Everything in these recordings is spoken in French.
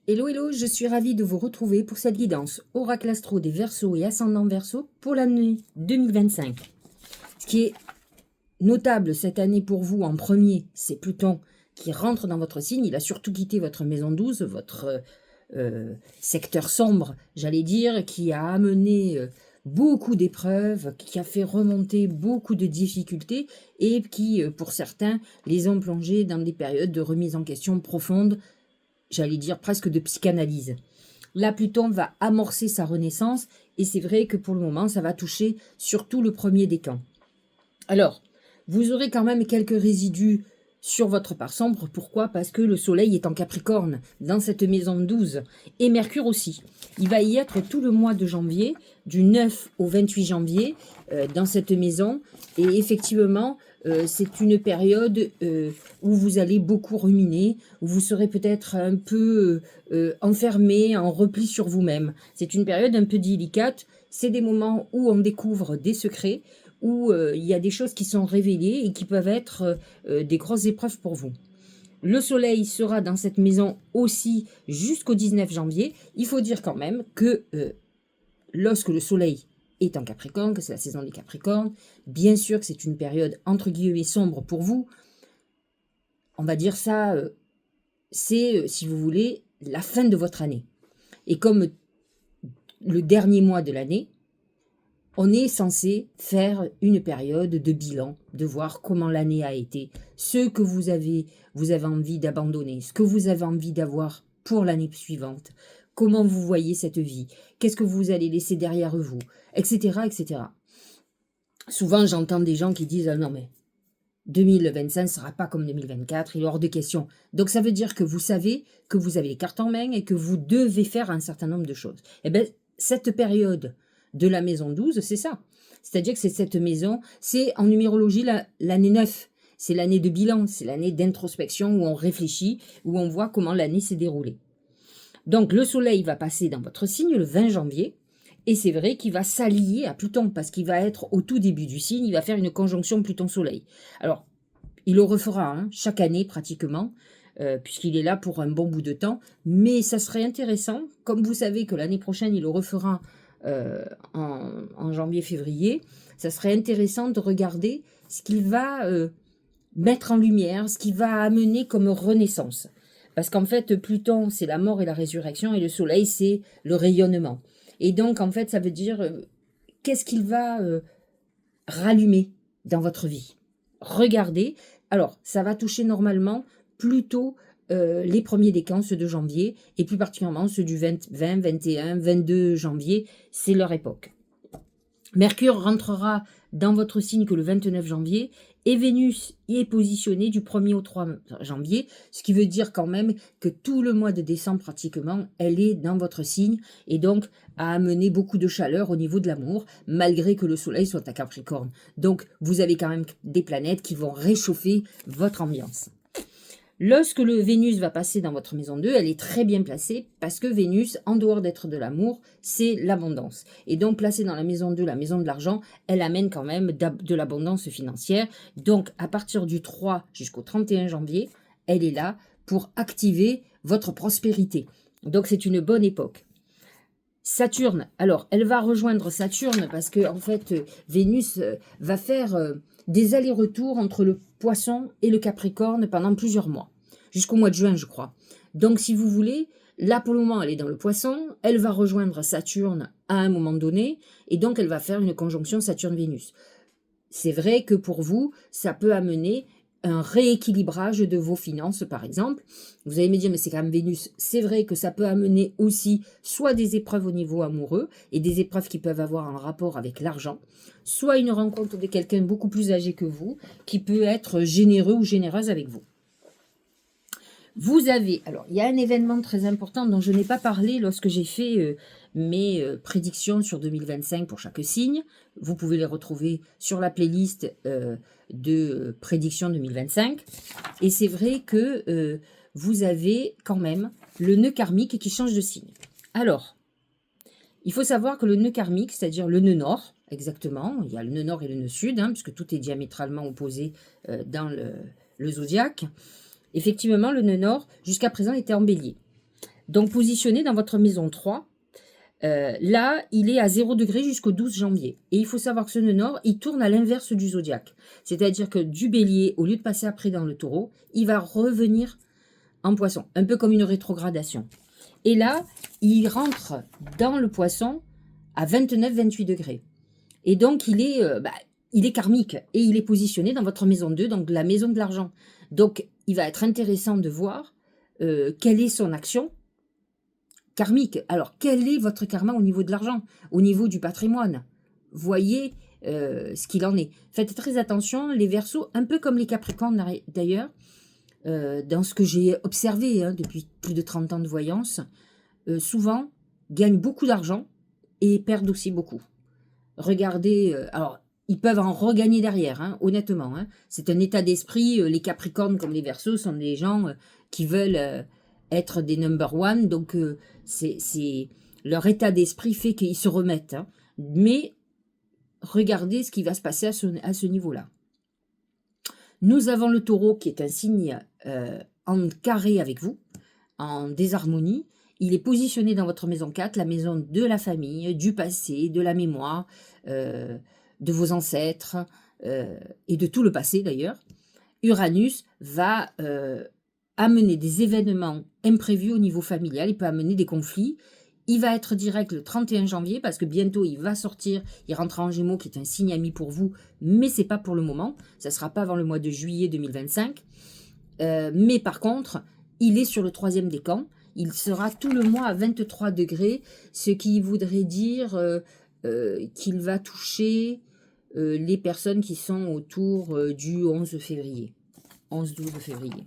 Hello, hello, je suis ravie de vous retrouver pour cette guidance Oracle Astro des Verseaux et Ascendant Verseau pour l'année 2025. Ce qui est notable cette année pour vous en premier, c'est Pluton qui rentre dans votre signe. Il a surtout quitté votre maison 12, votre secteur sombre, j'allais dire, qui a amené beaucoup d'épreuves, qui a fait remonter beaucoup de difficultés et qui, pour certains, les ont plongés dans des périodes de remise en question profonde, j'allais dire presque de psychanalyse. Là, Pluton va amorcer sa renaissance et c'est vrai que pour le moment, ça va toucher surtout le premier décan. Alors, vous aurez quand même quelques résidus sur votre part sombre. Pourquoi? Parce que le Soleil est en Capricorne, dans cette maison 12, et Mercure aussi. Il va y être tout le mois de janvier, du 9 au 28 janvier, dans cette maison. Et effectivement, c'est une période où vous allez beaucoup ruminer, où vous serez peut-être un peu enfermé, en repli sur vous-même. C'est une période un peu délicate. C'est des moments où on découvre des secrets, où il y a des choses qui sont révélées et qui peuvent être des grosses épreuves pour vous. Le soleil sera dans cette maison aussi jusqu'au 19 janvier. Il faut dire quand même que lorsque le soleil est en Capricorne, que c'est la saison des Capricornes, bien sûr que c'est une période entre guillemets sombre pour vous. On va dire ça, c'est, si vous voulez, la fin de votre année. Et comme le dernier mois de l'année, on est censé faire une période de bilan, de voir comment l'année a été, ce que vous avez envie d'abandonner, ce que vous avez envie d'avoir pour l'année suivante, comment vous voyez cette vie, qu'est-ce que vous allez laisser derrière vous, etc. etc. Souvent, j'entends des gens qui disent « Ah non, mais 2025 ne sera pas comme 2024, il est hors de question. » Donc, ça veut dire que vous savez que vous avez les cartes en main et que vous devez faire un certain nombre de choses. Eh bien, cette période de la maison 12, c'est ça. C'est-à-dire que c'est cette maison, c'est en numérologie l'année 9. C'est l'année de bilan, c'est l'année d'introspection où on réfléchit, où on voit comment l'année s'est déroulée. Donc le soleil va passer dans votre signe le 20 janvier, et c'est vrai qu'il va s'allier à Pluton, parce qu'il va être au tout début du signe, il va faire une conjonction Pluton-Soleil. Alors, il le refera chaque année pratiquement, puisqu'il est là pour un bon bout de temps, mais ça serait intéressant, comme vous savez que l'année prochaine il le refera en janvier-février, ça serait intéressant de regarder ce qu'il va mettre en lumière, ce qu'il va amener comme renaissance. Parce qu'en fait, Pluton, c'est la mort et la résurrection, et le Soleil, c'est le rayonnement. Et donc, en fait, ça veut dire, qu'est-ce qu'il va rallumer dans votre vie? Regardez. Alors, ça va toucher normalement plutôt les premiers décans, ceux de janvier, et plus particulièrement ceux du 20, 21, 22 janvier, c'est leur époque. Mercure rentrera dans votre signe que le 29 janvier, et Vénus y est positionnée du 1er au 3 janvier, ce qui veut dire quand même que tout le mois de décembre pratiquement, elle est dans votre signe, et donc a amené beaucoup de chaleur au niveau de l'amour, malgré que le soleil soit à Capricorne. Donc vous avez quand même des planètes qui vont réchauffer votre ambiance. Lorsque le Vénus va passer dans votre maison 2, elle est très bien placée parce que Vénus, en dehors d'être de l'amour, c'est l'abondance. Et donc, placée dans la maison 2, la maison de l'argent, elle amène quand même de l'abondance financière. Donc, à partir du 3 jusqu'au 31 janvier, elle est là pour activer votre prospérité. Donc, c'est une bonne époque. Saturne, alors, elle va rejoindre Saturne parce que, en fait, Vénus va faire des allers-retours entre le Poisson et le Capricorne pendant plusieurs mois, jusqu'au mois de juin, je crois. Donc, si vous voulez, là, pour le moment, elle est dans le Poisson, elle va rejoindre Saturne à un moment donné, et donc elle va faire une conjonction Saturne-Vénus. C'est vrai que pour vous, ça peut amener un rééquilibrage de vos finances, par exemple. Vous allez me dire, mais c'est quand même Vénus. C'est vrai que ça peut amener aussi soit des épreuves au niveau amoureux, et des épreuves qui peuvent avoir un rapport avec l'argent, soit une rencontre de quelqu'un beaucoup plus âgé que vous, qui peut être généreux ou généreuse avec vous. Vous avez, alors il y a un événement très important dont je n'ai pas parlé lorsque j'ai fait mes prédictions sur 2025 pour chaque signe. Vous pouvez les retrouver sur la playlist de prédictions 2025. Et c'est vrai que vous avez quand même le nœud karmique qui change de signe. Alors, il faut savoir que le nœud karmique, c'est-à-dire le nœud nord, exactement, il y a le nœud nord et le nœud sud, puisque tout est diamétralement opposé dans le zodiaque. Effectivement, le nœud nord, jusqu'à présent, était en bélier. Donc, positionné dans votre maison 3, là, il est à 0 degré jusqu'au 12 janvier. Et il faut savoir que ce nœud nord, il tourne à l'inverse du zodiaque. C'est-à-dire que du bélier, au lieu de passer après dans le taureau, il va revenir en poisson. Un peu comme une rétrogradation. Et là, il rentre dans le poisson à 29-28 degrés. Et donc, il est karmique. Et il est positionné dans votre maison 2, donc la maison de l'argent. Donc, il va être intéressant de voir quelle est son action karmique. Alors, quel est votre karma au niveau de l'argent, au niveau du patrimoine? Voyez ce qu'il en est. Faites très attention, les Verseaux, un peu comme les Capricornes d'ailleurs, dans ce que j'ai observé depuis plus de 30 ans de voyance, souvent gagnent beaucoup d'argent et perdent aussi beaucoup. Regardez, alors ils peuvent en regagner derrière, honnêtement. C'est un état d'esprit, les Capricornes comme les Verseaux sont des gens qui veulent être des number one, donc c'est leur état d'esprit fait qu'ils se remettent. Mais regardez ce qui va se passer à ce niveau-là. Nous avons le taureau qui est un signe en carré avec vous, en désharmonie. Il est positionné dans votre maison 4, la maison de la famille, du passé, de la mémoire, de vos ancêtres et de tout le passé d'ailleurs. Uranus va amener des événements imprévus au niveau familial, il peut amener des conflits. Il va être direct le 31 janvier parce que bientôt il va sortir, il rentrera en Gémeaux qui est un signe ami pour vous, mais c'est pas pour le moment, ça sera pas avant le mois de juillet 2025. Mais par contre, il est sur le 3e décan, il sera tout le mois à 23 degrés, ce qui voudrait dire qu'il va toucher les personnes qui sont autour du 11 février, 11-12 février.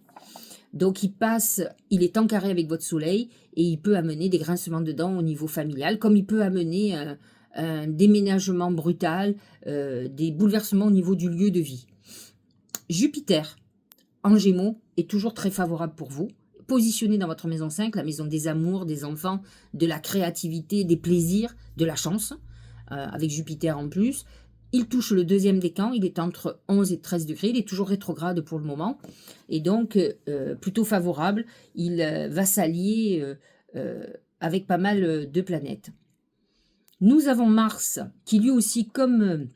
Donc, il est en carré avec votre soleil et il peut amener des grincements de dents au niveau familial, comme il peut amener un déménagement brutal, des bouleversements au niveau du lieu de vie. Jupiter, en Gémeaux, est toujours très favorable pour vous. Positionné dans votre maison 5, la maison des amours, des enfants, de la créativité, des plaisirs, de la chance, avec Jupiter en plus. Il touche le 2e décan, il est entre 11 et 13 degrés, il est toujours rétrograde pour le moment, et donc plutôt favorable. Il va s'allier avec pas mal de planètes. Nous avons Mars, qui lui aussi, comme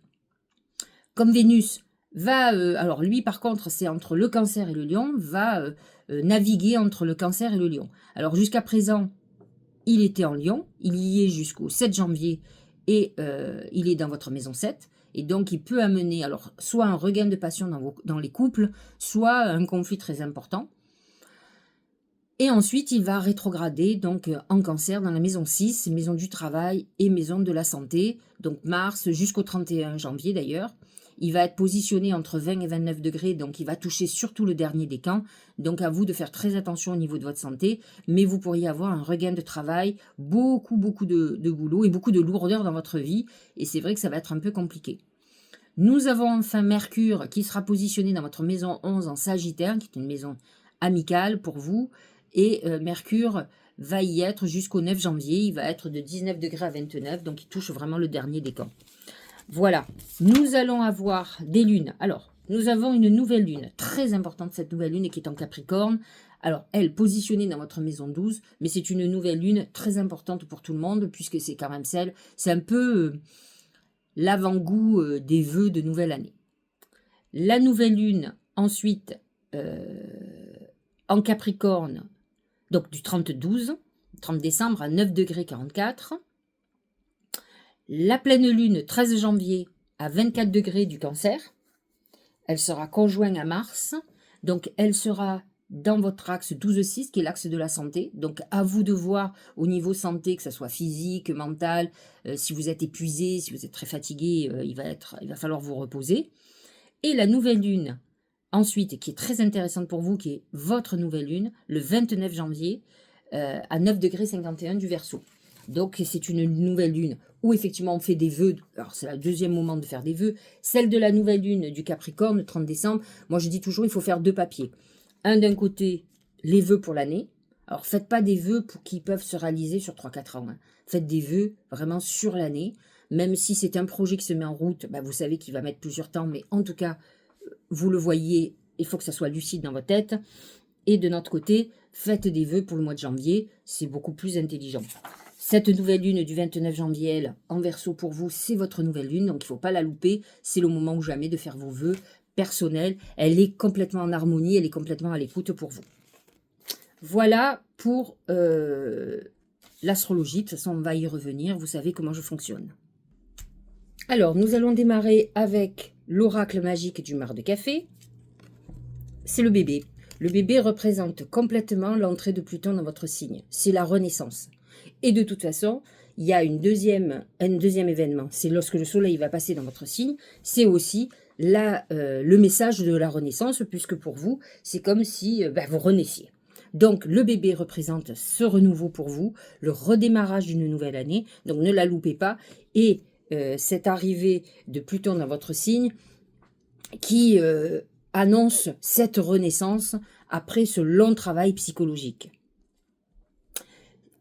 Vénus, va, alors lui par contre, c'est entre le Cancer et le Lion, va naviguer entre le Cancer et le Lion. Alors jusqu'à présent, il était en Lion, il y est jusqu'au 7 janvier, et il est dans votre maison 7. Et donc, il peut amener alors soit un regain de passion dans les couples, soit un conflit très important. Et ensuite, il va rétrograder donc en Cancer dans la maison 6, maison du travail et maison de la santé. Donc Mars jusqu'au 31 janvier d'ailleurs. Il va être positionné entre 20 et 29 degrés, donc il va toucher surtout le dernier décan. Donc à vous de faire très attention au niveau de votre santé, mais vous pourriez avoir un regain de travail, beaucoup de boulot et beaucoup de lourdeur dans votre vie. Et c'est vrai que ça va être un peu compliqué. Nous avons enfin Mercure qui sera positionné dans votre maison 11 en Sagittaire, qui est une maison amicale pour vous. Et Mercure va y être jusqu'au 9 janvier. Il va être de 19 degrés à 29, donc il touche vraiment le dernier décan. Voilà, nous allons avoir des lunes. Alors, nous avons une nouvelle lune, très importante cette nouvelle lune et qui est en Capricorne. Alors, elle, positionnée dans votre maison 12, mais c'est une nouvelle lune très importante pour tout le monde, puisque c'est quand même c'est un peu l'avant-goût des vœux de nouvelle année. La nouvelle lune, ensuite, en Capricorne, donc du 30 décembre à 9 degrés 44. La pleine lune, 13 janvier à 24 degrés du Cancer. Elle sera conjointe à Mars. Donc, elle sera dans votre axe 12-6, qui est l'axe de la santé. Donc, à vous de voir au niveau santé, que ce soit physique, mental, si vous êtes épuisé, si vous êtes très fatigué, il va falloir vous reposer. Et la nouvelle lune, ensuite, qui est très intéressante pour vous, qui est votre nouvelle lune, le 29 janvier, à 9 degrés 51 du Verseau. Donc, c'est une nouvelle lune où effectivement on fait des vœux. Alors, c'est le deuxième moment de faire des vœux. Celle de la nouvelle lune du Capricorne, le 30 décembre, moi je dis toujours, il faut faire 2 papiers. Un d'un côté, les vœux pour l'année. Alors, faites pas des vœux qui peuvent se réaliser sur 3-4 ans. Faites des vœux vraiment sur l'année. Même si c'est un projet qui se met en route, vous savez qu'il va mettre plusieurs temps, mais en tout cas, vous le voyez, il faut que ça soit lucide dans votre tête. Et de notre côté, faites des vœux pour le mois de janvier, c'est beaucoup plus intelligent. Cette nouvelle lune du 29 janvier, elle, en Verseau pour vous, c'est votre nouvelle lune, donc il ne faut pas la louper. C'est le moment ou jamais de faire vos vœux personnels. Elle est complètement en harmonie, elle est complètement à l'écoute pour vous. Voilà pour l'astrologie. De toute façon, on va y revenir. Vous savez comment je fonctionne. Alors, nous allons démarrer avec l'oracle magique du mar de café. C'est le bébé. Le bébé représente complètement l'entrée de Pluton dans votre signe. C'est la renaissance. Et de toute façon, il y a un deuxième événement. C'est lorsque le soleil va passer dans votre signe. C'est aussi le message de la renaissance, puisque pour vous, c'est comme si vous renaissiez. Donc, le bébé représente ce renouveau pour vous, le redémarrage d'une nouvelle année. Donc, ne la loupez pas. Et cette arrivée de Pluton dans votre signe qui annonce cette renaissance après ce long travail psychologique.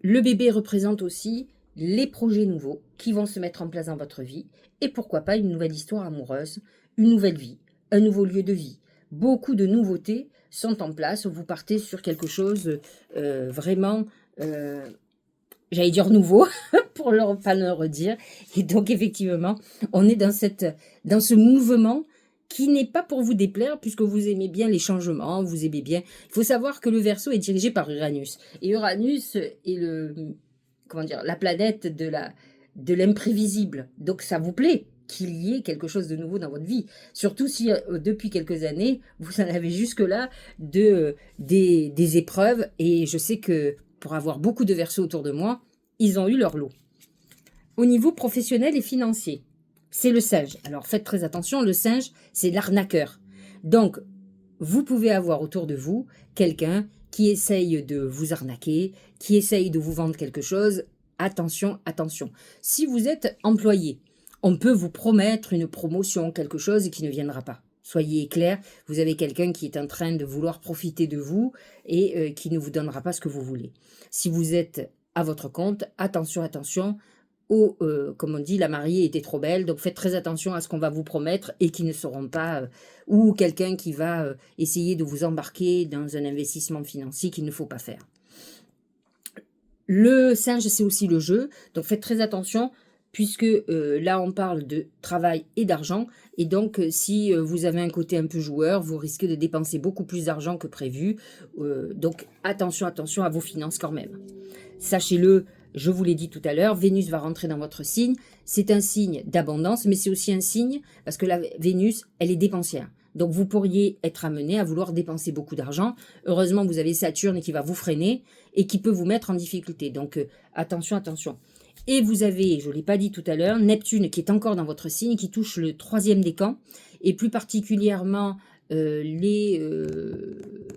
Le bébé représente aussi les projets nouveaux qui vont se mettre en place dans votre vie et pourquoi pas une nouvelle histoire amoureuse, une nouvelle vie, un nouveau lieu de vie. Beaucoup de nouveautés sont en place. Vous partez sur quelque chose vraiment, j'allais dire nouveau, pour ne pas le redire. Et donc effectivement, on est dans ce mouvement qui n'est pas pour vous déplaire, puisque vous aimez bien les changements, vous aimez bien. Il faut savoir que le Verseau est dirigé par Uranus. Et Uranus est la planète de l'imprévisible. Donc ça vous plaît qu'il y ait quelque chose de nouveau dans votre vie. Surtout si depuis quelques années, vous en avez jusque-là des épreuves. Et je sais que pour avoir beaucoup de Verseaux autour de moi, ils ont eu leur lot. Au niveau professionnel et financier, c'est le singe. Alors faites très attention, le singe, c'est l'arnaqueur. Donc, vous pouvez avoir autour de vous quelqu'un qui essaye de vous arnaquer, qui essaye de vous vendre quelque chose. Attention, attention. Si vous êtes employé, on peut vous promettre une promotion, quelque chose qui ne viendra pas. Soyez clair, vous avez quelqu'un qui est en train de vouloir profiter de vous et qui ne vous donnera pas ce que vous voulez. Si vous êtes à votre compte, attention, attention. Comme on dit, la mariée était trop belle, donc faites très attention à ce qu'on va vous promettre et qui ne seront pas, ou quelqu'un qui va essayer de vous embarquer dans un investissement financier qu'il ne faut pas faire. Le singe, c'est aussi le jeu, donc faites très attention, puisque là on parle de travail et d'argent, et donc si vous avez un côté un peu joueur, vous risquez de dépenser beaucoup plus d'argent que prévu, donc attention, attention à vos finances quand même. Sachez-le, je vous l'ai dit tout à l'heure, Vénus va rentrer dans votre signe. C'est un signe d'abondance, mais c'est aussi un signe, parce que la Vénus, elle est dépensière. Donc vous pourriez être amené à vouloir dépenser beaucoup d'argent. Heureusement, vous avez Saturne qui va vous freiner et qui peut vous mettre en difficulté. Donc attention, attention. Et vous avez, je ne l'ai pas dit tout à l'heure, Neptune qui est encore dans votre signe, qui touche le 3e décan, et plus particulièrement les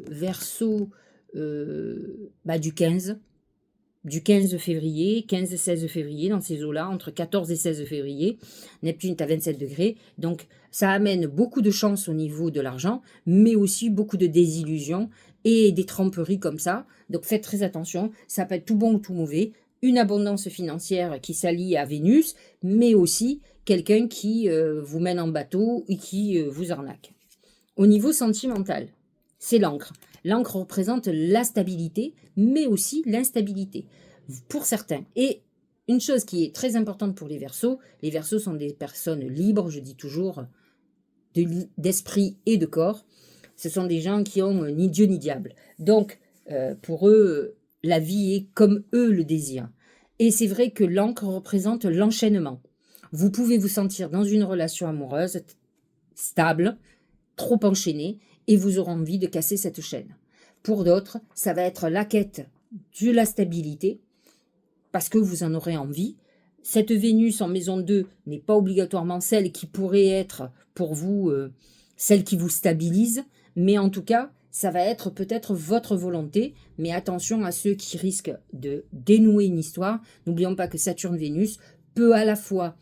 Verseaux du 15. Du 15 février, 15-16 février, dans ces eaux-là, entre 14 et 16 février. Neptune est à 27 degrés. Donc, ça amène beaucoup de chance au niveau de l'argent, mais aussi beaucoup de désillusions et des tromperies comme ça. Donc, faites très attention. Ça peut être tout bon ou tout mauvais. Une abondance financière qui s'allie à Vénus, mais aussi quelqu'un qui vous mène en bateau et qui vous arnaque. Au niveau sentimental, c'est l'encre. L'encre représente la stabilité, mais aussi l'instabilité, pour certains. Et une chose qui est très importante pour les Verseaux sont des personnes libres, je dis toujours, d'esprit et de corps. Ce sont des gens qui ont ni Dieu ni diable. Donc, pour eux, la vie est comme eux le désirent. Et c'est vrai que l'encre représente l'enchaînement. Vous pouvez vous sentir dans une relation amoureuse stable, trop enchaînée, et vous aurez envie de casser cette chaîne. Pour d'autres, ça va être la quête de la stabilité, parce que vous en aurez envie. Cette Vénus en maison 2 n'est pas obligatoirement celle qui pourrait être pour vous, celle qui vous stabilise, mais en tout cas, ça va être peut-être votre volonté, mais attention à ceux qui risquent de dénouer une histoire. N'oublions pas que Saturne-Vénus peut à la fois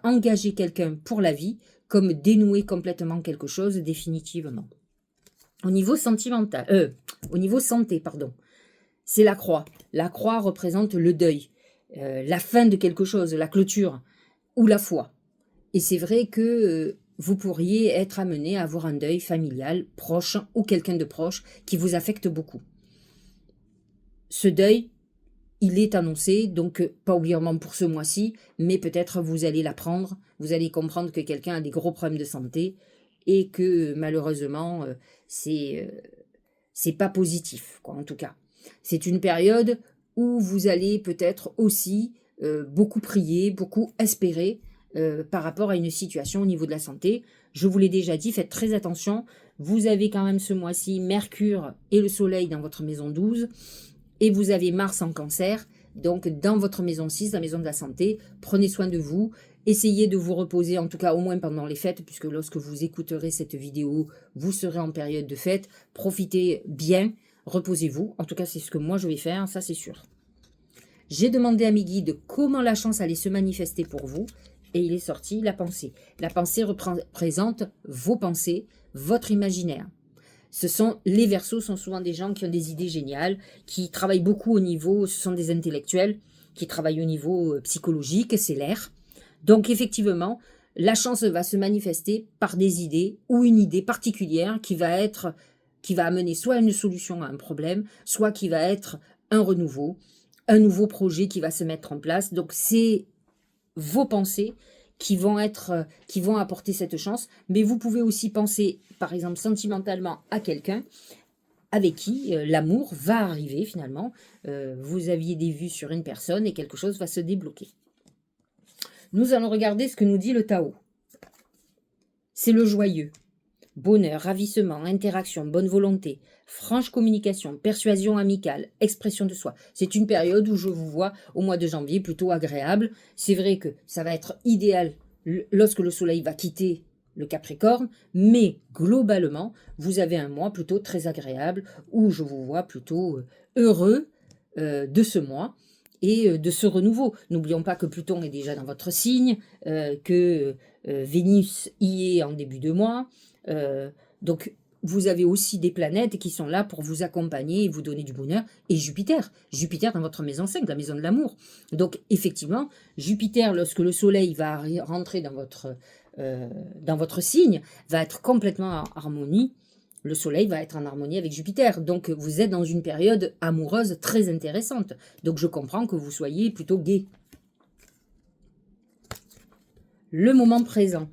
engager quelqu'un pour la vie, comme dénouer complètement quelque chose définitivement. Au niveau sentimental, au niveau santé, c'est la croix. La croix représente le deuil, la fin de quelque chose, la clôture ou la foi. Et c'est vrai que vous pourriez être amené à avoir un deuil familial proche ou quelqu'un de proche qui vous affecte beaucoup. ce deuil, il est annoncé, donc pas obligatoirement pour ce mois-ci, mais peut-être vous allez l'apprendre, vous allez comprendre que quelqu'un a des gros problèmes de santé et que malheureusement, c'est pas positif, quoi, en tout cas. C'est une période où vous allez peut-être aussi beaucoup prier, beaucoup espérer par rapport à une situation au niveau de la santé. Je vous l'ai déjà dit, faites très attention. Vous avez quand même ce mois-ci Mercure et le Soleil dans votre maison 12 et vous avez Mars en Cancer. Donc dans votre maison 6, la maison de la santé, prenez soin de vous. Essayez de vous reposer, en tout cas au moins pendant les fêtes, puisque lorsque vous écouterez cette vidéo, vous serez en période de fête. Profitez bien, reposez-vous. En tout cas, c'est ce que moi je vais faire, ça c'est sûr. J'ai demandé à mes guides comment la chance allait se manifester pour vous. Et il est sorti la pensée. La pensée représente vos pensées, votre imaginaire. Les Verseaux sont souvent des gens qui ont des idées géniales, qui travaillent beaucoup au niveau, ce sont des intellectuels, qui travaillent au niveau psychologique, c'est l'air. Donc effectivement, la chance va se manifester par des idées ou une idée particulière qui va amener soit une solution à un problème, soit qui va être un renouveau, un nouveau projet qui va se mettre en place. Donc c'est vos pensées qui vont apporter cette chance, mais vous pouvez aussi penser, par exemple, sentimentalement à quelqu'un avec qui l'amour va arriver finalement. Vous aviez des vues sur une personne et quelque chose va se débloquer. Nous allons regarder ce que nous dit le Tao. C'est le joyeux. Bonheur, ravissement, interaction, bonne volonté, franche communication, persuasion amicale, expression de soi. C'est une période où je vous vois au mois de janvier plutôt agréable. C'est vrai que ça va être idéal lorsque le soleil va quitter le Capricorne, mais globalement, vous avez un mois plutôt très agréable où je vous vois plutôt heureux de ce mois et de ce renouveau. N'oublions pas que Pluton est déjà dans votre signe, que Vénus y est en début de mois. Donc, vous avez aussi des planètes qui sont là pour vous accompagner et vous donner du bonheur. Et Jupiter dans votre maison 5, la maison de l'amour. Donc, effectivement, Jupiter, lorsque le soleil va rentrer dans votre signe, va être complètement en harmonie. Le soleil va être en harmonie avec Jupiter. Donc, vous êtes dans une période amoureuse très intéressante. Donc, je comprends que vous soyez plutôt gai. Le moment présent.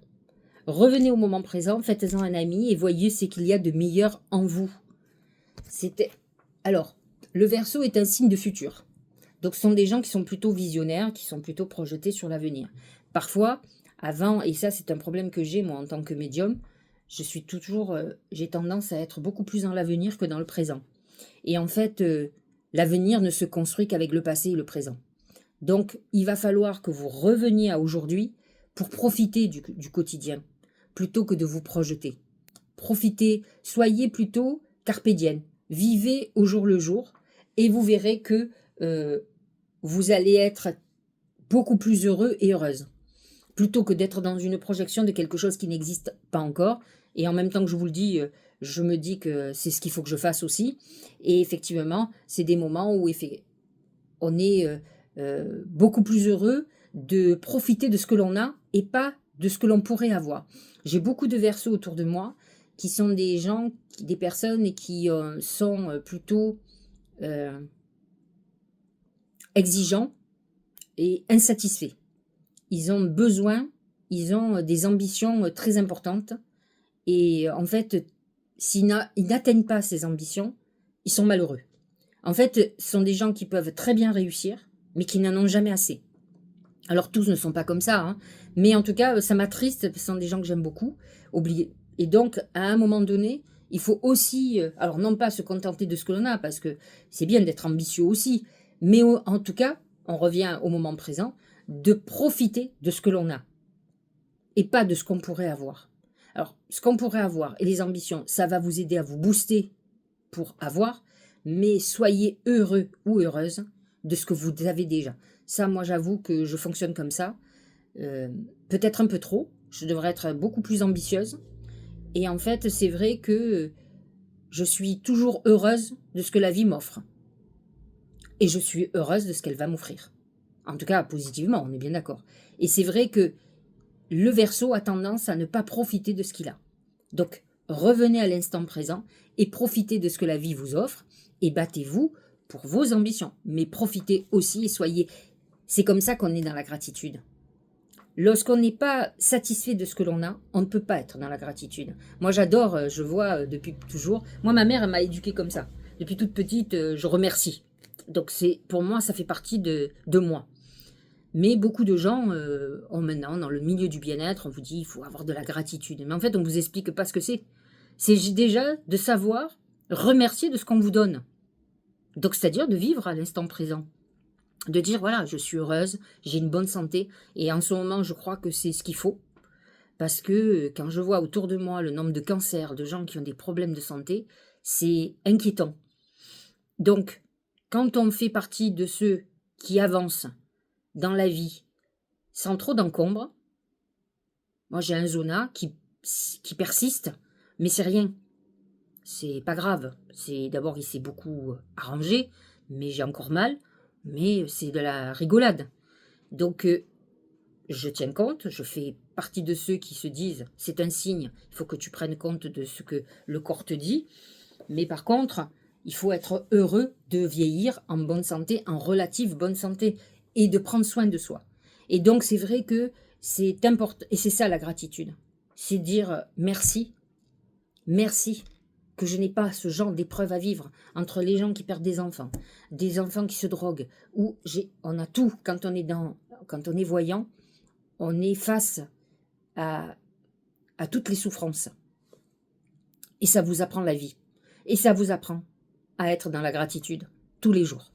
Revenez au moment présent, faites-en un ami et voyez ce qu'il y a de meilleur en vous. Alors, le Verseau est un signe de futur. Donc, ce sont des gens qui sont plutôt visionnaires, qui sont plutôt projetés sur l'avenir. Parfois, avant, et ça c'est un problème que j'ai moi en tant que médium, j'ai tendance à être beaucoup plus dans l'avenir que dans le présent. Et en fait, l'avenir ne se construit qu'avec le passé et le présent. Donc, il va falloir que vous reveniez à aujourd'hui pour profiter du quotidien, plutôt que de vous projeter. Profitez, soyez plutôt carpe diem, vivez au jour le jour, et vous verrez que vous allez être beaucoup plus heureux et heureuse, plutôt que d'être dans une projection de quelque chose qui n'existe pas encore. Et en même temps que je vous le dis, je me dis que c'est ce qu'il faut que je fasse aussi. Et effectivement, c'est des moments où on est beaucoup plus heureux de profiter de ce que l'on a et pas de ce que l'on pourrait avoir. J'ai beaucoup de Verseaux autour de moi qui sont des gens, des personnes qui sont plutôt exigeants et insatisfaits. Ils ont besoin, ils ont des ambitions très importantes et en fait, s'ils n'atteignent pas ces ambitions, ils sont malheureux. En fait, ce sont des gens qui peuvent très bien réussir, mais qui n'en ont jamais assez. Alors, tous ne sont pas comme ça, hein, mais en tout cas, ça m'attriste, ce sont des gens que j'aime beaucoup. Et donc, à un moment donné, il faut aussi, alors non pas se contenter de ce que l'on a, parce que c'est bien d'être ambitieux aussi, mais en tout cas, on revient au moment présent, de profiter de ce que l'on a, et pas de ce qu'on pourrait avoir. Alors, ce qu'on pourrait avoir et les ambitions, ça va vous aider à vous booster pour avoir, mais soyez heureux ou heureuse de ce que vous avez déjà. Ça, moi, j'avoue que je fonctionne comme ça. Peut-être un peu trop. Je devrais être beaucoup plus ambitieuse. Et en fait, c'est vrai que je suis toujours heureuse de ce que la vie m'offre. Et je suis heureuse de ce qu'elle va m'offrir. En tout cas, positivement, on est bien d'accord. Et c'est vrai que le Verseau a tendance à ne pas profiter de ce qu'il a. Donc, revenez à l'instant présent et profitez de ce que la vie vous offre et battez-vous pour vos ambitions, mais profitez aussi et soyez... C'est comme ça qu'on est dans la gratitude. Lorsqu'on n'est pas satisfait de ce que l'on a, on ne peut pas être dans la gratitude. Moi, j'adore, je vois depuis toujours... Moi, ma mère, elle m'a éduquée comme ça. Depuis toute petite, je remercie. Donc, pour moi, ça fait partie de moi. Mais beaucoup de gens ont maintenant, dans le milieu du bien-être, on vous dit il faut avoir de la gratitude. Mais en fait, on ne vous explique pas ce que c'est. C'est déjà de savoir remercier de ce qu'on vous donne. Donc, c'est-à-dire de vivre à l'instant présent. De dire, voilà, je suis heureuse, j'ai une bonne santé. Et en ce moment, je crois que c'est ce qu'il faut. Parce que quand je vois autour de moi le nombre de cancers, de gens qui ont des problèmes de santé, c'est inquiétant. Donc, quand on fait partie de ceux qui avancent dans la vie sans trop d'encombre, moi j'ai un zona qui persiste, mais c'est rien. C'est pas grave. D'abord, il s'est beaucoup arrangé, mais j'ai encore mal, mais c'est de la rigolade. Donc, je tiens compte, je fais partie de ceux qui se disent c'est un signe, il faut que tu prennes compte de ce que le corps te dit, mais par contre, il faut être heureux de vieillir en bonne santé, en relative bonne santé, et de prendre soin de soi. Et donc, c'est vrai que c'est important, et c'est ça la gratitude, c'est dire merci, merci, que je n'ai pas ce genre d'épreuve à vivre entre les gens qui perdent des enfants qui se droguent, où on a tout, quand on est voyant, on est face à toutes les souffrances. Et ça vous apprend la vie. Et ça vous apprend à être dans la gratitude tous les jours.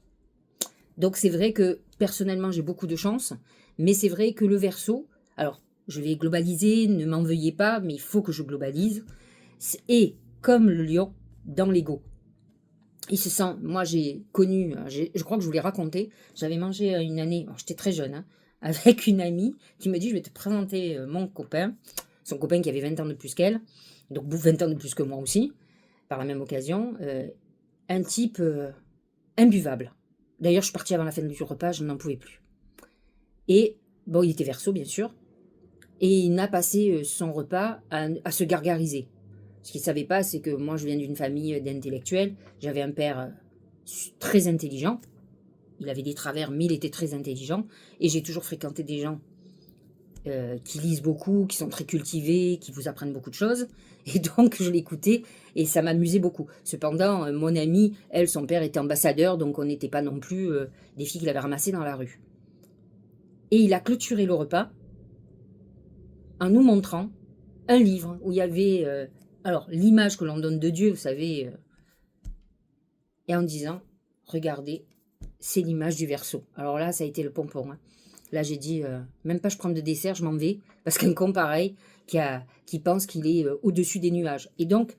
Donc c'est vrai que personnellement j'ai beaucoup de chance, mais c'est vrai que le Verseau, alors je vais globaliser, ne m'en veuillez pas, mais il faut que je globalise, et comme le lion dans l'ego. Il se sent, moi j'ai connu, je crois que je vous l'ai raconté, j'avais mangé une année, j'étais très jeune, avec une amie qui me dit je vais te présenter mon copain, son copain qui avait 20 ans de plus qu'elle, donc 20 ans de plus que moi aussi, par la même occasion, un type imbuvable. D'ailleurs je suis partie avant la fin du repas, je n'en pouvais plus. Et bon, il était Verseau bien sûr, et il n'a passé son repas à se gargariser. Ce qu'il ne savait pas, c'est que moi, je viens d'une famille d'intellectuels. J'avais un père très intelligent. Il avait des travers, mais il était très intelligent. Et j'ai toujours fréquenté des gens qui lisent beaucoup, qui sont très cultivés, qui vous apprennent beaucoup de choses. Et donc, je l'écoutais et ça m'amusait beaucoup. Cependant, mon amie, elle, son père était ambassadeur, donc on n'était pas non plus des filles qu'il avait ramassées dans la rue. Et il a clôturé le repas en nous montrant un livre où il y avait... alors, l'image que l'on donne de Dieu, vous savez, et en disant, regardez, c'est l'image du Verseau. Alors là, ça a été le pompon. Là, j'ai dit, même pas je prends de dessert, je m'en vais, parce qu'un con pareil, qui pense qu'il est au-dessus des nuages. Et donc,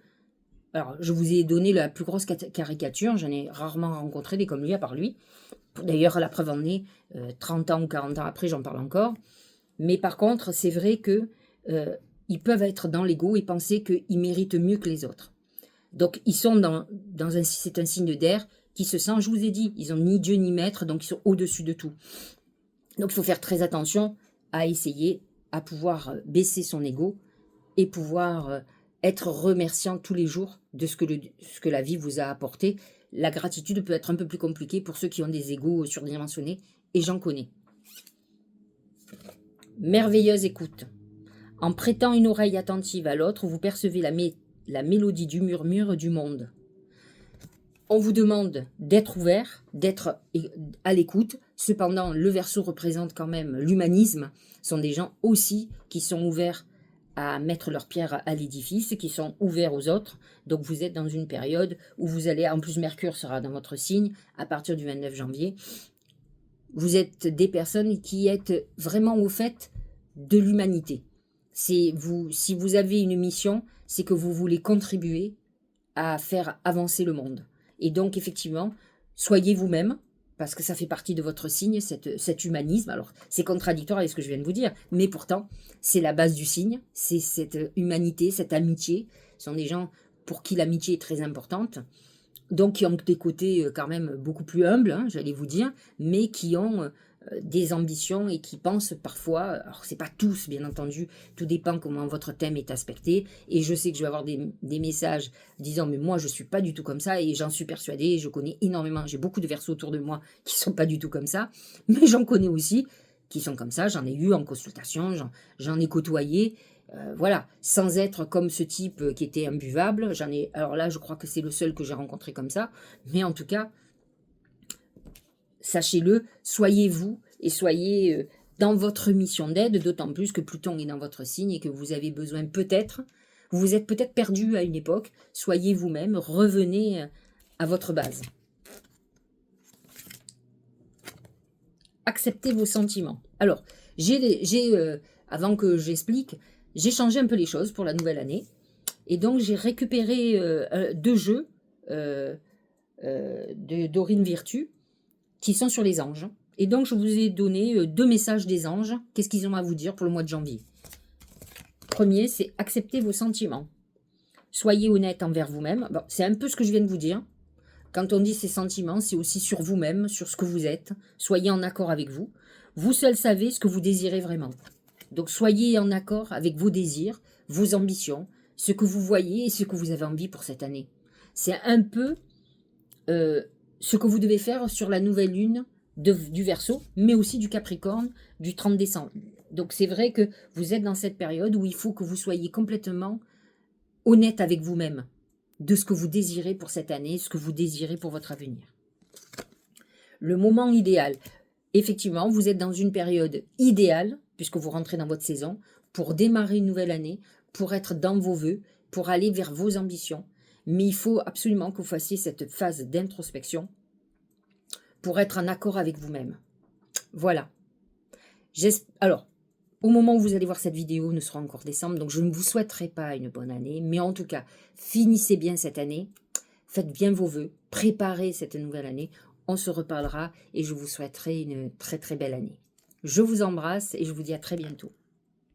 alors, je vous ai donné la plus grosse caricature, j'en ai rarement rencontré des comme lui, à part lui. D'ailleurs, la preuve en est, 30 ans ou 40 ans après, j'en parle encore. Mais par contre, c'est vrai que... ils peuvent être dans l'ego et penser qu'ils méritent mieux que les autres. Donc, ils sont c'est un signe d'air qui se sent, je vous ai dit, ils n'ont ni Dieu ni maître, donc ils sont au-dessus de tout. Donc, il faut faire très attention à essayer à pouvoir baisser son ego et pouvoir être remerciant tous les jours de ce que la vie vous a apporté. La gratitude peut être un peu plus compliquée pour ceux qui ont des égos surdimensionnés, et j'en connais. Merveilleuse écoute. En prêtant une oreille attentive à l'autre, vous percevez la mélodie du murmure du monde. On vous demande d'être ouvert, d'être à l'écoute. Cependant, le Verseau représente quand même l'humanisme. Ce sont des gens aussi qui sont ouverts à mettre leur pierre à l'édifice, qui sont ouverts aux autres. Donc vous êtes dans une période où vous allez, en plus Mercure sera dans votre signe à partir du 29 janvier. Vous êtes des personnes qui êtes vraiment au fait de l'humanité. Si vous avez une mission, c'est que vous voulez contribuer à faire avancer le monde. Et donc, effectivement, soyez vous-même, parce que ça fait partie de votre signe, cet humanisme. Alors, c'est contradictoire avec ce que je viens de vous dire, mais pourtant, c'est la base du signe, c'est cette humanité, cette amitié. Ce sont des gens pour qui l'amitié est très importante, donc qui ont des côtés quand même beaucoup plus humbles, j'allais vous dire, mais qui ont des ambitions et qui pensent parfois, alors c'est pas tous bien entendu, tout dépend comment votre thème est aspecté, et je sais que je vais avoir des messages disant mais moi je suis pas du tout comme ça, et j'en suis persuadée, je connais énormément, j'ai beaucoup de Verseaux autour de moi qui sont pas du tout comme ça, mais j'en connais aussi qui sont comme ça, j'en ai eu en consultation, j'en ai côtoyé, voilà, sans être comme ce type qui était imbuvable, alors là je crois que c'est le seul que j'ai rencontré comme ça, mais en tout cas, sachez-le, soyez vous et soyez dans votre mission d'aide, d'autant plus que Pluton est dans votre signe et que vous avez besoin peut-être, vous vous êtes peut-être perdu à une époque, soyez vous-même, revenez à votre base. Acceptez vos sentiments. Alors, avant que j'explique, j'ai changé un peu les choses pour la nouvelle année. Et donc, j'ai récupéré 2 jeux de Dorine Virtue qui sont sur les anges. Et donc, je vous ai donné 2 messages des anges. Qu'est-ce qu'ils ont à vous dire pour le mois de janvier? Premier, c'est accepter vos sentiments. Soyez honnête envers vous-même. Bon, c'est un peu ce que je viens de vous dire. Quand on dit ces sentiments, c'est aussi sur vous-même, sur ce que vous êtes. Soyez en accord avec vous. Vous seul savez ce que vous désirez vraiment. Donc, soyez en accord avec vos désirs, vos ambitions, ce que vous voyez et ce que vous avez envie pour cette année. C'est un peu ce que vous devez faire sur la nouvelle lune du Verseau, mais aussi du Capricorne du 30 décembre. Donc, c'est vrai que vous êtes dans cette période où il faut que vous soyez complètement honnête avec vous-même de ce que vous désirez pour cette année, ce que vous désirez pour votre avenir. Le moment idéal. Effectivement, vous êtes dans une période idéale, puisque vous rentrez dans votre saison, pour démarrer une nouvelle année, pour être dans vos vœux, pour aller vers vos ambitions. Mais il faut absolument que vous fassiez cette phase d'introspection pour être en accord avec vous-même. Voilà. Alors, au moment où vous allez voir cette vidéo, ne sera encore décembre, donc je ne vous souhaiterai pas une bonne année, mais en tout cas, finissez bien cette année, faites bien vos vœux, préparez cette nouvelle année, on se reparlera et je vous souhaiterai une très très belle année. Je vous embrasse et je vous dis à très bientôt.